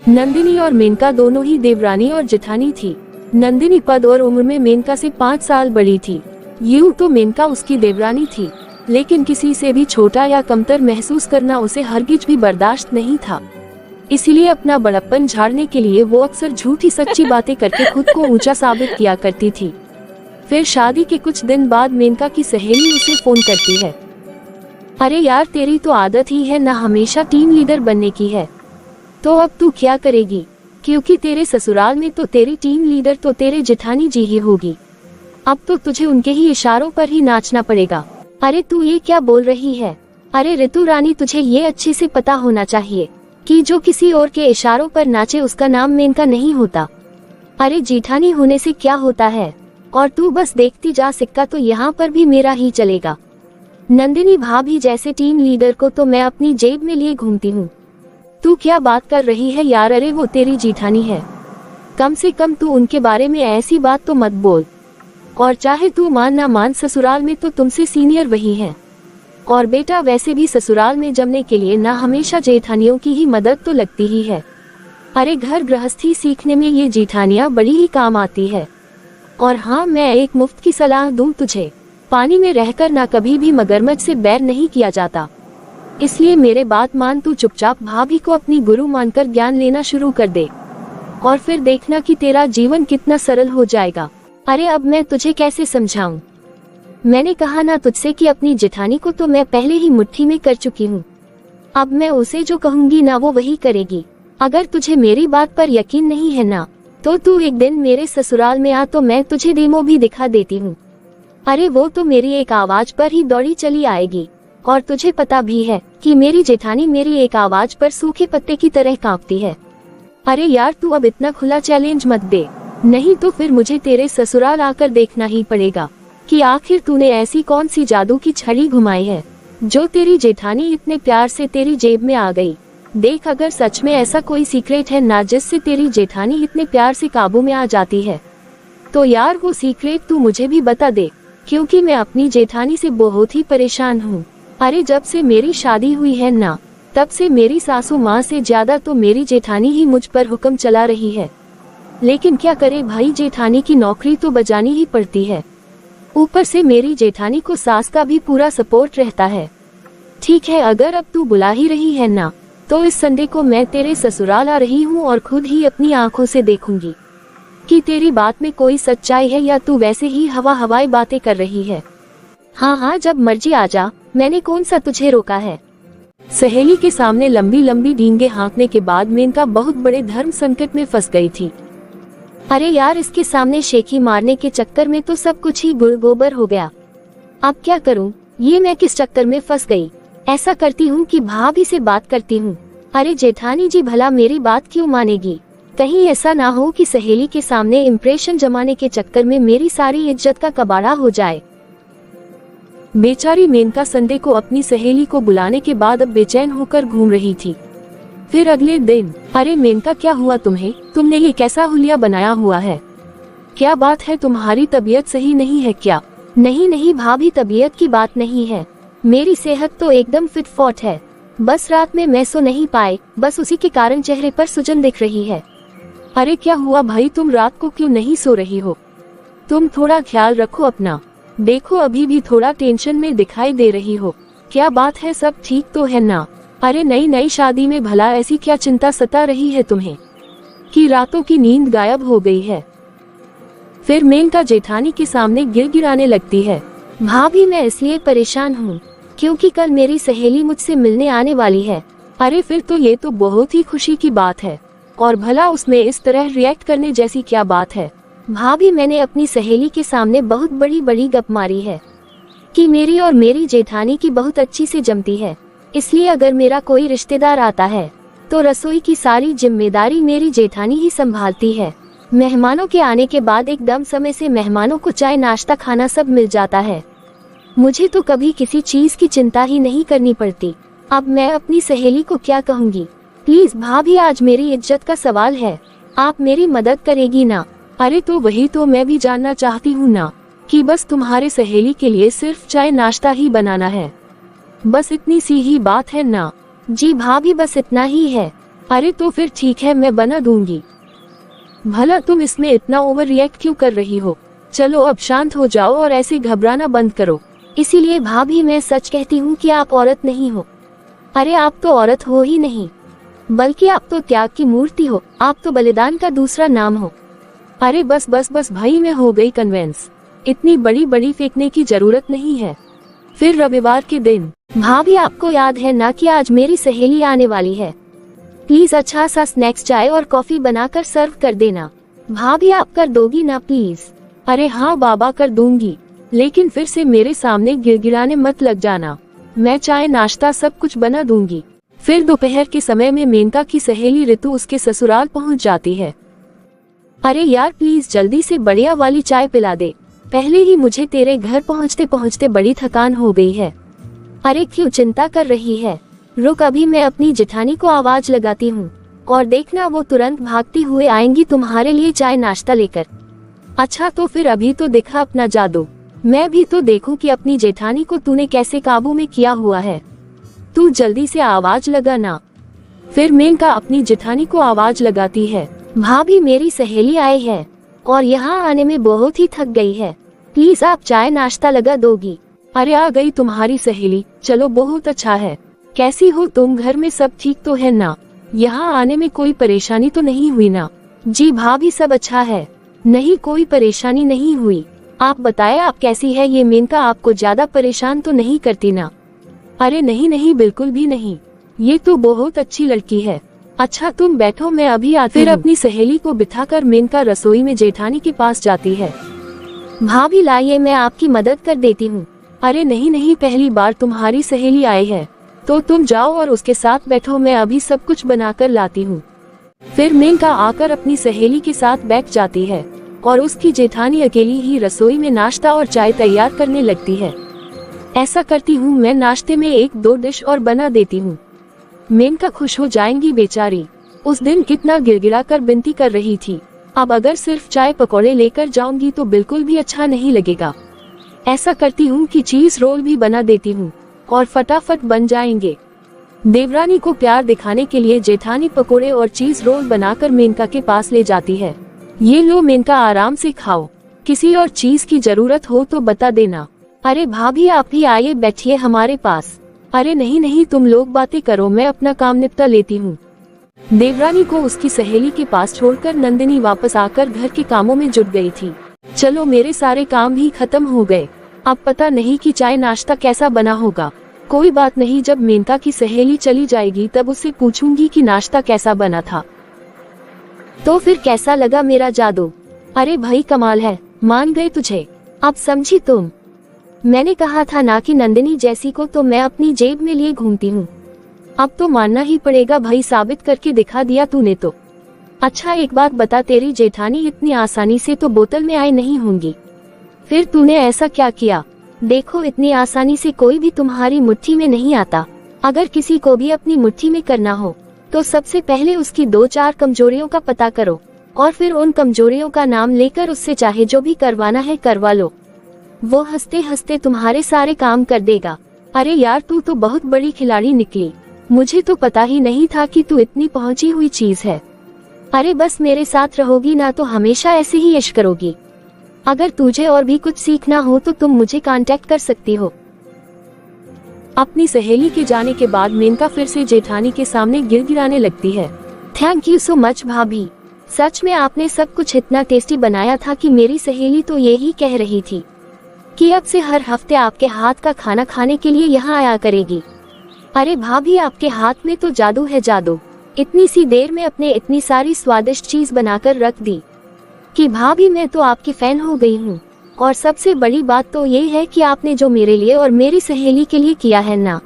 नंदिनी और मेनका दोनों ही देवरानी और जेठानी थी। नंदिनी पद और उम्र में मेनका से 5 साल बड़ी थी। यूं तो मेनका उसकी देवरानी थी, लेकिन किसी से भी छोटा या कमतर महसूस करना उसे हरगिज भी बर्दाश्त नहीं था। इसीलिए अपना बड़प्पन झाड़ने के लिए वो अक्सर झूठी सच्ची बातें करके खुद को ऊंचा साबित किया करती थी। फिर शादी के कुछ दिन बाद मेनका की सहेली उसे फोन करती है। अरे यार, तेरी तो आदत ही है ना हमेशा टीम लीडर बनने की है, तो अब तू क्या करेगी? क्योंकि तेरे ससुराल में तो तेरी टीम लीडर तो तेरे जेठानी जी ही होगी। अब तो तुझे उनके ही इशारों पर ही नाचना पड़ेगा। अरे तू ये क्या बोल रही है? अरे ऋतु रानी, तुझे ये अच्छे से पता होना चाहिए कि जो किसी और के इशारों पर नाचे उसका नाम मेनका नहीं होता। अरे जेठानी होने से क्या होता है? और तू बस देखती जा, सिक्का तो यहाँ पर भी मेरा ही चलेगा। नंदिनी भाभी जैसे टीम लीडर को तो मैं अपनी जेब में लिए घूमती हूँ। तू क्या बात कर रही है यार? अरे वो तेरी जेठानी है, कम से कम तू उनके बारे में ऐसी बात तो मत बोल। और चाहे तू मान ना मान, ससुराल में तो तुमसे सीनियर वही है। और बेटा, वैसे भी ससुराल में जमने के लिए ना हमेशा जेठानियों की ही मदद तो लगती ही है। अरे घर गृहस्थी सीखने में ये जेठानियाँ बड़ी ही काम आती है। और हाँ, मैं एक मुफ्त की सलाह दूं तुझे, पानी में रहकर ना कभी भी मगरमच्छ से बैर नहीं किया जाता। इसलिए मेरे बात मान, तू चुपचाप भाभी को अपनी गुरु मानकर ज्ञान लेना शुरू कर दे, और फिर देखना कि तेरा जीवन कितना सरल हो जाएगा। अरे अब मैं तुझे कैसे समझाऊं? मैंने कहा ना तुझसे कि अपनी जेठानी को तो मैं पहले ही मुट्ठी में कर चुकी हूँ। अब मैं उसे जो कहूँगी ना वो वही करेगी। अगर तुझे मेरी बात पर यकीन नहीं है ना, तो तू एक दिन मेरे ससुराल में आ, तो मैं तुझे डेमो भी दिखा देती हूँ। अरे वो तो मेरी एक आवाज पर ही दौड़ी चली आएगी। और तुझे पता भी है कि मेरी जेठानी मेरी एक आवाज पर सूखे पत्ते की तरह कांपती है। अरे यार, तू अब इतना खुला चैलेंज मत दे, नहीं तो फिर मुझे तेरे ससुराल आकर देखना ही पड़ेगा कि आखिर तूने ऐसी कौन सी जादू की छड़ी घुमाई है जो तेरी जेठानी इतने प्यार से तेरी जेब में आ गई। देख, अगर सच में ऐसा कोई सीक्रेट है ना जिससे तेरी जेठानी इतने प्यार से काबू में आ जाती है, तो यार वो सीक्रेट तू मुझे भी बता दे, क्योंकि मैं अपनी जेठानी से बहुत ही परेशान हूँ। अरे जब से मेरी शादी हुई है ना, तब से मेरी सासू माँ से ज्यादा तो मेरी जेठानी ही मुझ पर हुक्म चला रही है। लेकिन क्या करे भाई, जेठानी की नौकरी तो बजानी ही पड़ती है। ऊपर से मेरी जेठानी को सास का भी पूरा सपोर्ट रहता है। ठीक है, अगर अब तू बुला ही रही है ना, तो इस संडे को मैं तेरे ससुराल आ रही हूँ और खुद ही अपनी आंखों से देखूंगी कि तेरी बात में कोई सच्चाई है या तू वैसे ही हवाई बातें कर रही है। हाँ हाँ, जब मर्जी आ जा, मैंने कौन सा तुझे रोका है। सहेली के सामने लंबी लंबी डींगे हाँकने के बाद मेनका बहुत बड़े धर्म संकट में फंस गई थी। अरे यार, इसके सामने शेखी मारने के चक्कर में तो सब कुछ ही गुड़ गोबर हो गया। अब क्या करूं? ये मैं किस चक्कर में फंस गई? ऐसा करती हूँ कि भाभी से बात करती हूँ। अरे जेठानी जी, भला मेरी बात क्यों मानेगी? कहीं ऐसा ना हो कि सहेली के सामने इम्प्रेशन जमाने के चक्कर में मेरी सारी इज्जत का कबाड़ा हो जाए। बेचारी मेनका संडे को अपनी सहेली को बुलाने के बाद अब बेचैन होकर घूम रही थी। फिर अगले दिन, अरे मेनका, क्या हुआ तुम्हें? तुमने ये कैसा हुलिया बनाया हुआ है? क्या बात है, तुम्हारी तबीयत सही नहीं है क्या? नहीं नहीं भाभी, तबीयत की बात नहीं है, मेरी सेहत तो एकदम फिट फॉट है। बस रात में मैं सो नहीं पाए, बस उसी के कारण चेहरे पर सूजन दिख रही है। अरे क्या हुआ भाई, तुम रात को क्यों नहीं सो रही हो? तुम थोड़ा ख्याल रखो अपना। देखो, अभी भी थोड़ा टेंशन में दिखाई दे रही हो। क्या बात है, सब ठीक तो है ना? अरे नई नई शादी में भला ऐसी क्या चिंता सता रही है तुम्हें कि रातों की नींद गायब हो गई है? फिर मेनका जेठानी के सामने गिड़गिड़ाने लगती है। भाभी, मैं इसलिए परेशान हूँ क्योंकि कल मेरी सहेली मुझसे मिलने आने वाली है। अरे फिर तो ये तो बहुत ही खुशी की बात है, और भला उसमें इस तरह रिएक्ट करने जैसी क्या बात है? भाभी, मैंने अपनी सहेली के सामने बहुत बड़ी गप मारी है कि मेरी और मेरी जेठानी की बहुत अच्छी से जमती है। इसलिए अगर मेरा कोई रिश्तेदार आता है तो रसोई की सारी जिम्मेदारी मेरी जेठानी ही संभालती है। मेहमानों के आने के बाद एकदम समय से मेहमानों को चाय नाश्ता खाना सब मिल जाता है। मुझे तो कभी किसी चीज की चिंता ही नहीं करनी पड़ती। अब मैं अपनी सहेली को क्या कहूँगी? प्लीज भाभी, आज मेरी इज्जत का सवाल है, आप मेरी मदद करेगी ना? अरे तो वही तो मैं भी जानना चाहती हूँ ना, कि बस तुम्हारे सहेली के लिए सिर्फ चाय नाश्ता ही बनाना है, बस इतनी सी ही बात है ना? जी भाभी, बस इतना ही है। अरे तो फिर ठीक है, मैं बना दूंगी। भला तुम इसमें इतना ओवर रिएक्ट क्यों कर रही हो? चलो अब शांत हो जाओ और ऐसे घबराना बंद करो। इसीलिए भाभी मैं सच कहती हूँ कि आप औरत नहीं हो। अरे आप तो औरत हो ही नहीं, बल्कि आप तो त्याग की मूर्ति हो। आप तो बलिदान का दूसरा नाम हो। अरे बस बस बस भाई, मैं हो गई कन्वेंस। इतनी बड़ी बड़ी फेंकने की जरूरत नहीं है। फिर रविवार के दिन भाभी आपको याद है ना कि आज मेरी सहेली आने वाली है। प्लीज अच्छा सा स्नैक्स, चाय और कॉफी बनाकर सर्व कर देना। भाभी आप कर दोगी ना प्लीज? अरे हाँ बाबा, कर दूंगी, लेकिन फिर से मेरे सामने गिड़गिड़ाने मत लग जाना। मैं चाय नाश्ता सब कुछ बना दूंगी। फिर दोपहर के समय में मेनका की सहेली ऋतु उसके ससुराल पहुंच जाती है। अरे यार प्लीज जल्दी से बढ़िया वाली चाय पिला दे, पहले ही मुझे तेरे घर पहुंचते पहुंचते बड़ी थकान हो गई है। अरे क्यों चिंता कर रही है, रुक, अभी मैं अपनी जेठानी को आवाज लगाती हूँ और देखना वो तुरंत भागती हुए आएंगी तुम्हारे लिए चाय नाश्ता लेकर। अच्छा तो फिर अभी तो दिखा अपना जादू, मैं भी तो देखूं कि अपनी जेठानी को तूने कैसे काबू में किया हुआ है। तू जल्दी से आवाज लगा ना। फिर मेनका अपनी जेठानी को आवाज लगाती है। भाभी मेरी सहेली आई है और यहाँ आने में बहुत ही थक गई है, प्लीज आप चाय नाश्ता लगा दोगी? अरे आ गई तुम्हारी सहेली, चलो बहुत अच्छा है। कैसी हो तुम, घर में सब ठीक तो है ना? यहाँ आने में कोई परेशानी तो नहीं हुई ना? जी भाभी सब अच्छा है, नहीं कोई परेशानी नहीं हुई। आप बताएं आप कैसी है? ये मेनका आपको ज्यादा परेशान तो नहीं करती ना? अरे नहीं नहीं बिल्कुल भी नहीं, ये तो बहुत अच्छी लड़की है। अच्छा तुम बैठो, मैं अभी आती हूँ। फिर अपनी सहेली को बिठाकर मेनका रसोई में जेठानी के पास जाती है। भाभी लाइए मैं आपकी मदद कर देती हूँ। अरे नहीं नहीं, पहली बार तुम्हारी सहेली आई है तो तुम जाओ और उसके साथ बैठो, मैं अभी सब कुछ बनाकर लाती हूँ। फिर मेनका आकर अपनी सहेली के साथ बैठ जाती है और उसकी जेठानी अकेली ही रसोई में नाश्ता और चाय तैयार करने लगती है। ऐसा करती हूँ मैं, नाश्ते में 1-2 डिश और बना देती हूँ। मेनका खुश हो जाएंगी बेचारी, उस दिन कितना गिड़गिड़ा कर विनती कर रही थी। अब अगर सिर्फ चाय पकौड़े लेकर जाऊंगी तो बिल्कुल भी अच्छा नहीं लगेगा। ऐसा करती हूँ कि चीज रोल भी बना देती हूँ और फटाफट बन जाएंगे। देवरानी को प्यार दिखाने के लिए जेठानी पकोड़े और चीज रोल बनाकर मेनका के पास ले जाती है। ये लो मेनका, आराम से खाओ, किसी और चीज की जरूरत हो तो बता देना। अरे भाभी आप ही आइए, बैठिए हमारे पास। अरे नहीं नहीं, तुम लोग बातें करो, मैं अपना काम निपटा लेती हूँ। देवरानी को उसकी सहेली के पास छोड़कर नंदिनी वापस आकर घर के कामों में जुट गई थी। चलो मेरे सारे काम भी खत्म हो गए, अब पता नहीं कि चाय नाश्ता कैसा बना होगा। कोई बात नहीं, जब मेनका की सहेली चली जाएगी तब उससे पूछूंगी कि नाश्ता कैसा बना था। तो फिर कैसा लगा मेरा जादू? अरे भाई कमाल है, मान गए तुझे। अब समझी तुम? मैंने कहा था ना कि नंदिनी जैसी को तो मैं अपनी जेब में लिए घूमती हूँ। अब तो मानना ही पड़ेगा भाई, साबित करके दिखा दिया तूने तो। अच्छा एक बात बता, तेरी जेठानी इतनी आसानी से तो बोतल में आई नहीं होंगी, फिर तूने ऐसा क्या किया? देखो इतनी आसानी से कोई भी तुम्हारी मुट्ठी में नहीं आता। अगर किसी को भी अपनी मुट्ठी में करना हो तो सबसे पहले उसकी 2-4 कमजोरियों का पता करो और फिर उन कमजोरियों का नाम लेकर उससे चाहे जो भी करवाना है करवा लो। वो हंसते हंसते तुम्हारे सारे काम कर देगा। अरे यार तू तो बहुत बड़ी खिलाड़ी निकली, मुझे तो पता ही नहीं था कि तू इतनी पहुंची हुई चीज है। अरे बस मेरे साथ रहोगी ना तो हमेशा ऐसे ही यश करोगी। अगर तुझे और भी कुछ सीखना हो तो तुम मुझे कांटेक्ट कर सकती हो। अपनी सहेली के जाने के बाद मेनका फिर से जेठानी के सामने गिड़गिड़ाने लगती है। थैंक यू सो मच भाभी, सच में आपने सब कुछ इतना टेस्टी बनाया था कि मेरी सहेली तो यही कह रही थी कि अब से हर हफ्ते आपके हाथ का खाना खाने के लिए यहाँ आया करेगी। अरे भाभी आपके हाथ में तो जादू है, जादू। इतनी सी देर में अपने इतनी सारी स्वादिष्ट चीज बनाकर रख दी कि भाभी मैं तो आपकी फैन हो गई हूँ। और सबसे बड़ी बात तो ये है कि आपने जो मेरे लिए और मेरी सहेली के लिए किया है ना,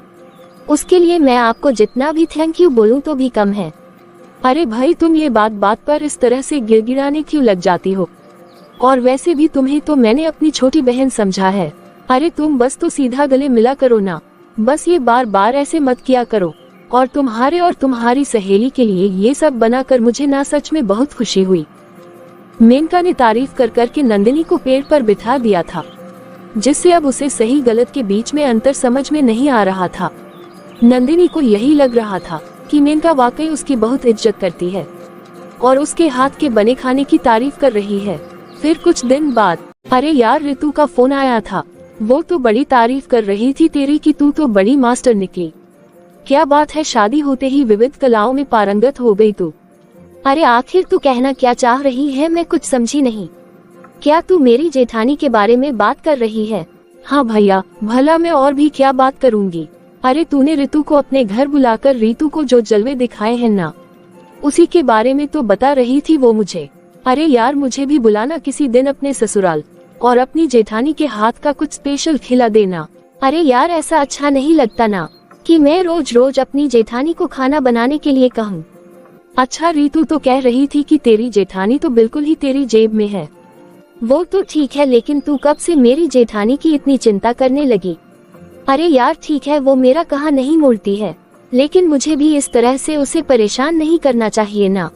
उसके लिए मैं आपको जितना भी थैंक यू बोलूं तो भी कम है। अरे भाई तुम ये बात बात पर इस तरह से गिड़गिड़ाने क्यों लग जाती हो? और वैसे भी तुम्हें तो मैंने अपनी छोटी बहन समझा है। अरे तुम बस तो सीधा गले मिला करो ना, बस ये बार बार ऐसे मत किया करो। और तुम्हारे और तुम्हारी सहेली के लिए ये सब बनाकर मुझे ना सच में बहुत खुशी हुई। मेनका ने तारीफ कर कर के नंदिनी को पेड़ पर बिठा दिया था, जिससे अब उसे सही गलत के बीच में अंतर समझ में नहीं आ रहा था। नंदिनी को यही लग रहा था कि मेनका वाकई उसकी बहुत इज्जत करती है और उसके हाथ के बने खाने की तारीफ कर रही है। फिर कुछ दिन बाद, अरे यार, ऋतु का फोन आया था। वो तो बड़ी तारीफ कर रही थी तेरी कि तू तो बड़ी मास्टर निकली। क्या बात है, शादी होते ही विविध कलाओं में पारंगत हो गई तू। अरे आखिर तू कहना क्या चाह रही है, मैं कुछ समझी नहीं। क्या तू मेरी जेठानी के बारे में बात कर रही है? हाँ भैया, भला मैं और भी क्या बात करूंगी। अरे तूने ऋतु को अपने घर बुलाकर रीतू को जो जलवे दिखाए हैं ना, उसी के बारे में तो बता रही थी वो मुझे। अरे यार, मुझे भी बुलाना किसी दिन अपने ससुराल और अपनी जेठानी के हाथ का कुछ स्पेशल खिला देना। अरे यार, ऐसा अच्छा नहीं लगता ना कि मैं रोज रोज अपनी जेठानी को खाना बनाने के लिए कहूँ। अच्छा, रीतू तो कह रही थी कि तेरी जेठानी तो बिल्कुल ही तेरी जेब में है। वो तो ठीक है, लेकिन तू कब से मेरी जेठानी की इतनी चिंता करने लगी? अरे यार ठीक है, वो मेरा कहा नहीं मोड़ती है, लेकिन मुझे भी इस तरह से उसे परेशान नहीं करना चाहिए ना,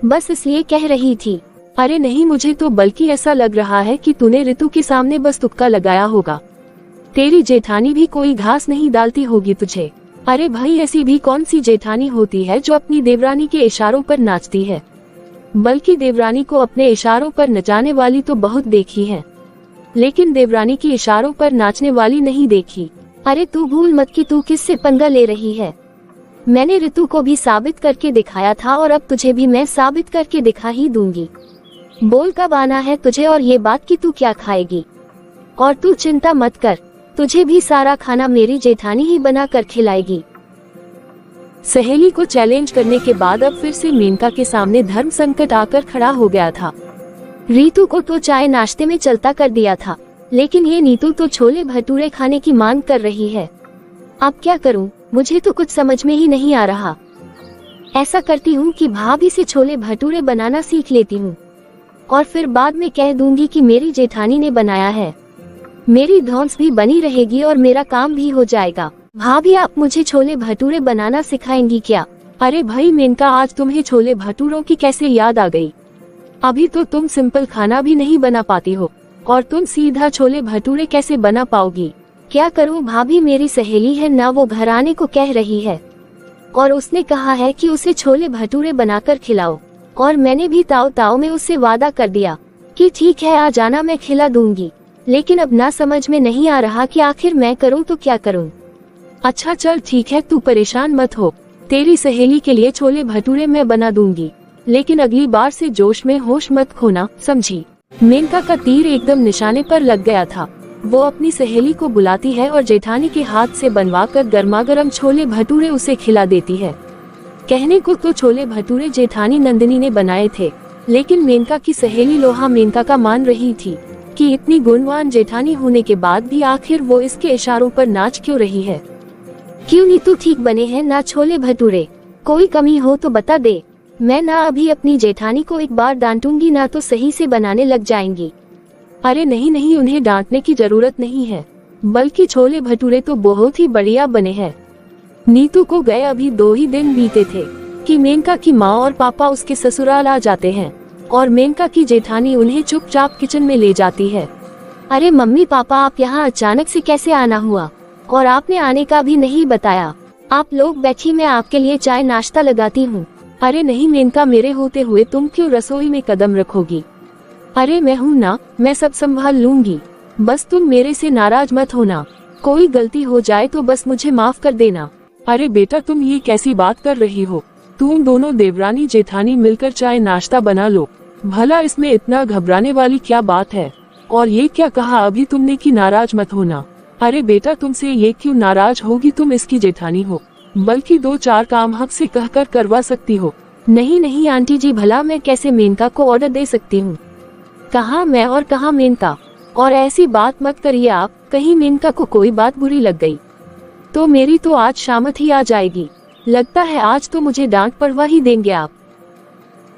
बस इसलिए कह रही थी। अरे नहीं, मुझे तो बल्कि ऐसा लग रहा है कि तूने ऋतु के सामने बस तुक्का लगाया होगा। तेरी जेठानी भी कोई घास नहीं डालती होगी तुझे। अरे भाई, ऐसी भी कौन सी जेठानी होती है जो अपनी देवरानी के इशारों पर नाचती है? बल्कि देवरानी को अपने इशारों पर नचाने वाली तो बहुत देखी है, लेकिन देवरानी की इशारों पर नाचने वाली नहीं देखी। अरे तू भूल मत कि तू किससे पंगा ले रही है। मैंने ऋतु को भी साबित करके दिखाया था और अब तुझे भी मैं साबित करके दिखा ही दूंगी। बोल कब आना है तुझे और ये बात कि तू क्या खाएगी। और तू चिंता मत कर, तुझे भी सारा खाना मेरी जेठानी ही बना कर खिलाएगी। सहेली को चैलेंज करने के बाद अब फिर से मेनका के सामने धर्म संकट आकर खड़ा हो गया था। रीतू को तो चाय नाश्ते में चलता कर दिया था, लेकिन ये नीतू तो छोले भटूरे खाने की मांग कर रही है। अब क्या करूं, मुझे तो कुछ समझ में ही नहीं आ रहा। ऐसा करती हूँ कि भाभी से छोले भटूरे बनाना सीख लेती हूँ और फिर बाद में कह दूंगी कि मेरी जेठानी ने बनाया है। मेरी धौंस भी बनी रहेगी और मेरा काम भी हो जाएगा। भाभी, आप मुझे छोले भटूरे बनाना सिखाएंगी क्या? अरे भाई मेनका, आज तुम्हें छोले भटूरों की कैसे याद आ गई? अभी तो तुम सिंपल खाना भी नहीं बना पाती हो और तुम सीधा छोले भटूरे कैसे बना पाओगी? क्या करूं भाभी, मेरी सहेली है ना, वो घर आने को कह रही है और उसने कहा है कि उसे छोले भटूरे बनाकर खिलाओ, और मैंने भी ताव ताव में उससे वादा कर दिया कि ठीक है आ जाना, मैं खिला दूंगी। लेकिन अब ना समझ में नहीं आ रहा कि आखिर मैं करूं तो क्या करूं। अच्छा चल ठीक है, तू परेशान मत हो, तेरी सहेली के लिए छोले भटूरे मैं बना दूंगी, लेकिन अगली बार से जोश में होश मत खोना, समझी? मेनका का तीर एकदम निशाने पर लग गया था। वो अपनी सहेली को बुलाती है और जेठानी के हाथ से बनवाकर गर्मागर्म छोले भटूरे उसे खिला देती है। कहने को तो छोले भटूरे जेठानी नंदिनी ने बनाए थे, लेकिन मेनका की सहेली लोहा मेनका का मान रही थी कि इतनी गुणवान जेठानी होने के बाद भी आखिर वो इसके इशारों पर नाच क्यों रही है। क्यों नीतू, ठीक बने हैं ना छोले भटूरे? कोई कमी हो तो बता दे, मैं ना अभी अपनी जेठानी को एक बार डांटूंगी ना तो सही से बनाने लग जाएंगी। अरे नहीं नहीं, उन्हें डांटने की जरूरत नहीं है, बल्कि छोले भटूरे तो बहुत ही बढ़िया बने हैं। नीतू को गए अभी 2 ही दिन बीते थे कि मेनका की माँ और पापा उसके ससुराल आ जाते हैं और मेनका की जेठानी उन्हें चुपचाप किचन में ले जाती है। अरे मम्मी पापा, आप यहाँ अचानक से कैसे आना हुआ और आपने आने का भी नहीं बताया? आप लोग बैठी, मैं आपके लिए चाय नाश्ता लगाती हूँ। अरे नहीं मेनका, मेरे होते हुए तुम क्यों रसोई में कदम रखोगी? अरे मैं हूँ ना, मैं सब संभाल लूंगी, बस तुम मेरे से नाराज मत होना। कोई गलती हो जाए तो बस मुझे माफ कर देना। अरे बेटा, तुम ये कैसी बात कर रही हो? तुम दोनों देवरानी जेठानी मिलकर चाय नाश्ता बना लो, भला इसमें इतना घबराने वाली क्या बात है? और ये क्या कहा अभी तुमने कि नाराज मत होना? अरे बेटा, तुमसे ये क्यों नाराज होगी, तुम इसकी जेठानी हो, बल्कि 2-4 काम हमसे कहकर करवा सकती हो। नहीं नहीं आंटी जी, भला मैं कैसे मेनका को ऑर्डर दे सकती हूँ? कहाँ मैं और कहाँ मेनका, और ऐसी बात मत करिए आप, कहीं मेनका को कोई बात बुरी लग गई तो मेरी तो आज शामत ही आ जाएगी। लगता है आज तो मुझे डांट पड़वा ही देंगे आप।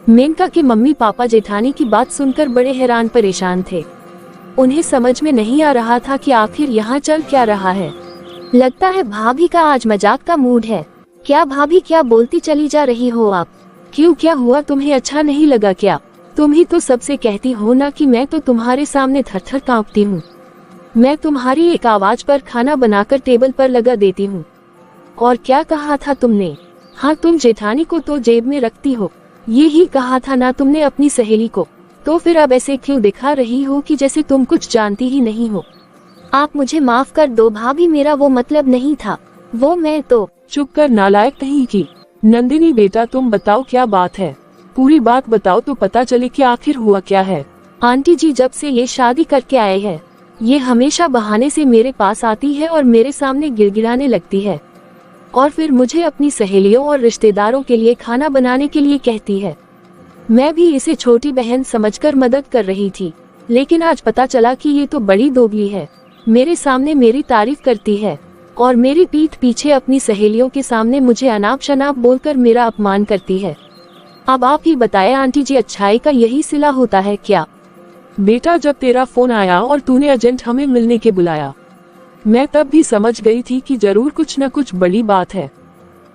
मेनका के मम्मी पापा जेठानी की बात सुनकर बड़े हैरान परेशान थे। उन्हें समझ में नहीं आ रहा था कि आखिर यहाँ चल क्या रहा है। लगता है भाभी का आज मजाक का मूड है। क्या भाभी, क्या बोलती चली जा रही हो आप? क्यों, क्या हुआ? तुम्हें अच्छा नहीं लगा क्या? तुम ही तो सबसे कहती हो ना कि मैं तो तुम्हारे सामने थर-थर कांपती हूँ। मैं तुम्हारी एक आवाज पर खाना बनाकर टेबल पर लगा देती हूँ। और क्या कहा था तुमने? हाँ, तुम जेठानी को तो जेब में रखती हो, ये ही कहा था ना तुमने अपनी सहेली को। तो फिर अब ऐसे क्यों दिखा रही हो कि जैसे तुम कुछ जानती ही नहीं हो। आप मुझे माफ कर दो भाभी, मेरा वो मतलब नहीं था। वो मैं तो। चुप कर नालायक कहीं की। नंदिनी बेटा तुम बताओ क्या बात है, पूरी बात बताओ तो पता चले कि आखिर हुआ क्या है। आंटी जी जब से ये शादी करके आए हैं, ये हमेशा बहाने से मेरे पास आती है और मेरे सामने गिड़गिड़ाने लगती है, और फिर मुझे अपनी सहेलियों और रिश्तेदारों के लिए खाना बनाने के लिए कहती है। मैं भी इसे छोटी बहन समझकर मदद कर रही थी, लेकिन आज पता चला कि ये तो बड़ी दोगली है। मेरे सामने मेरी तारीफ करती है और मेरी पीठ पीछे अपनी सहेलियों के सामने मुझे अनाप शनाप बोलकर मेरा अपमान करती है। अब आप ही बताएं आंटी जी, अच्छाई का यही सिला होता है क्या? बेटा जब तेरा फोन आया और तूने एजेंट हमें मिलने के बुलाया, मैं तब भी समझ गई थी कि जरूर कुछ न कुछ बड़ी बात है,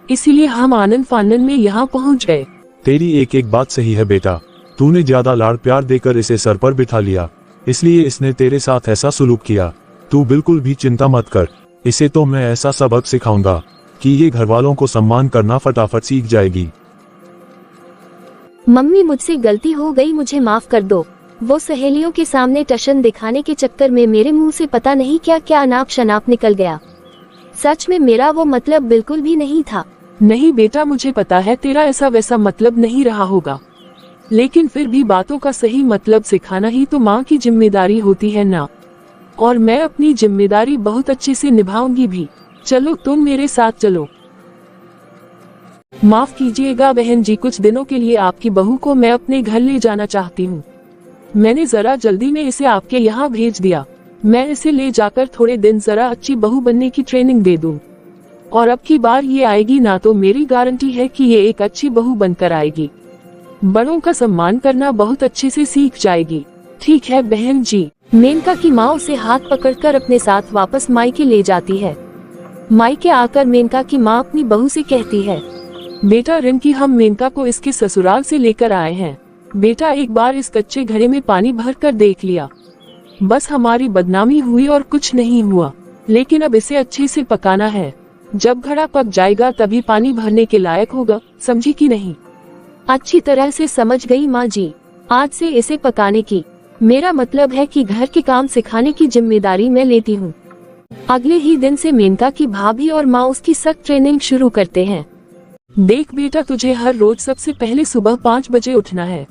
इसीलिए हम आनंद फानन में यहाँ पहुँच गए। तेरी एक एक बात सही है बेटा, तूने ज्यादा लाड़ प्यार देकर इसे सर पर बिठा लिया, इसलिए इसने तेरे साथ ऐसा सुलूक किया। तू बिल्कुल भी चिंता मत कर, इसे तो मैं ऐसा सबक सिखाऊंगा कि ये घर वालों को सम्मान करना फटाफट सीख जाएगी। मम्मी मुझसे गलती हो गई, मुझे माफ कर दो। वो सहेलियों के सामने टशन दिखाने के चक्कर में मेरे मुंह से पता नहीं क्या क्या अनाप शनाप निकल गया। सच में मेरा वो मतलब बिल्कुल भी नहीं था। नहीं बेटा, मुझे पता है तेरा ऐसा वैसा मतलब नहीं रहा होगा, लेकिन फिर भी बातों का सही मतलब सिखाना ही तो माँ की जिम्मेदारी होती है ना। और मैं अपनी जिम्मेदारी बहुत अच्छे से निभाऊंगी भी। चलो तुम मेरे साथ चलो। माफ कीजिएगा बहन जी, कुछ दिनों के लिए आपकी बहू को मैं अपने घर ले जाना चाहती हूँ। मैंने जरा जल्दी में इसे आपके यहाँ भेज दिया। मैं इसे ले जाकर थोड़े दिन जरा अच्छी बहू बनने की ट्रेनिंग दे दूँ, और अब की बार ये आएगी ना तो मेरी गारंटी है कि ये एक अच्छी बहू बनकर आएगी। बड़ों का सम्मान करना बहुत अच्छे से सीख जाएगी। ठीक है बहन जी। मेनका की माँ उसे हाथ पकड़कर अपने साथ वापस मायके ले जाती है। मायके आकर मेनका की माँ अपनी बहू से कहती है, बेटा रिंकी, हम मेनका को इसके ससुराल से लेकर आए हैं। बेटा एक बार इस कच्चे घड़े में पानी भर कर देख लिया, बस हमारी बदनामी हुई और कुछ नहीं हुआ, लेकिन अब इसे अच्छे से पकाना है। जब घड़ा पक जाएगा तभी पानी भरने के लायक होगा, समझी कि नहीं? अच्छी तरह से समझ गई माँ जी, आज से इसे पकाने की, मेरा मतलब है कि घर के काम सिखाने की जिम्मेदारी मैं लेती हूँ। अगले ही दिन से मेनका की भाभी और माँ उसकी सख्त ट्रेनिंग शुरू करते हैं। देख बेटा, तुझे हर रोज सबसे पहले सुबह 5 बजे उठना है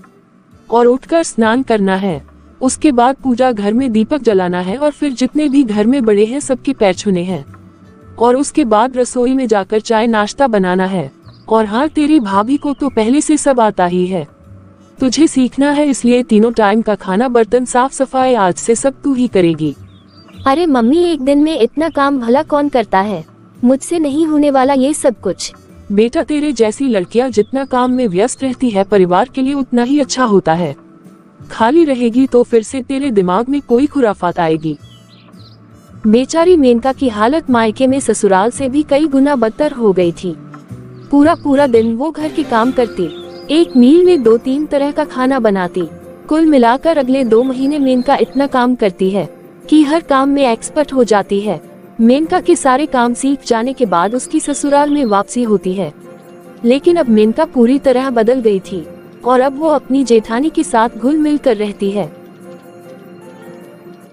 और उठकर स्नान करना है। उसके बाद पूजा घर में दीपक जलाना है और फिर जितने भी घर में बड़े हैं सबके पैर छूने हैं, और उसके बाद रसोई में जाकर चाय नाश्ता बनाना है। और हाँ, तेरी भाभी को तो पहले से सब आता ही है, तुझे सीखना है, इसलिए तीनों टाइम का खाना, बर्तन साफ सफाई आज से सब तू ही करेगी। अरे मम्मी, एक दिन में इतना काम भला कौन करता है? मुझसे नहीं होने वाला ये सब कुछ। बेटा तेरे जैसी लड़कियां जितना काम में व्यस्त रहती है परिवार के लिए उतना ही अच्छा होता है। खाली रहेगी तो फिर से तेरे दिमाग में कोई खुराफात आएगी। बेचारी मेनका की हालत मायके में ससुराल से भी कई गुना बदतर हो गई थी। पूरा पूरा दिन वो घर के काम करती, एक मील में 2-3 तरह का खाना बनाती। कुल मिलाकर अगले 2 महीने मेनका इतना काम करती है कि हर काम में एक्सपर्ट हो जाती है। मेनका के सारे काम सीख जाने के बाद उसकी ससुराल में वापसी होती है, लेकिन अब मेनका पूरी तरह बदल गई थी और अब वो अपनी जेठानी के साथ घुल मिल कर रहती है।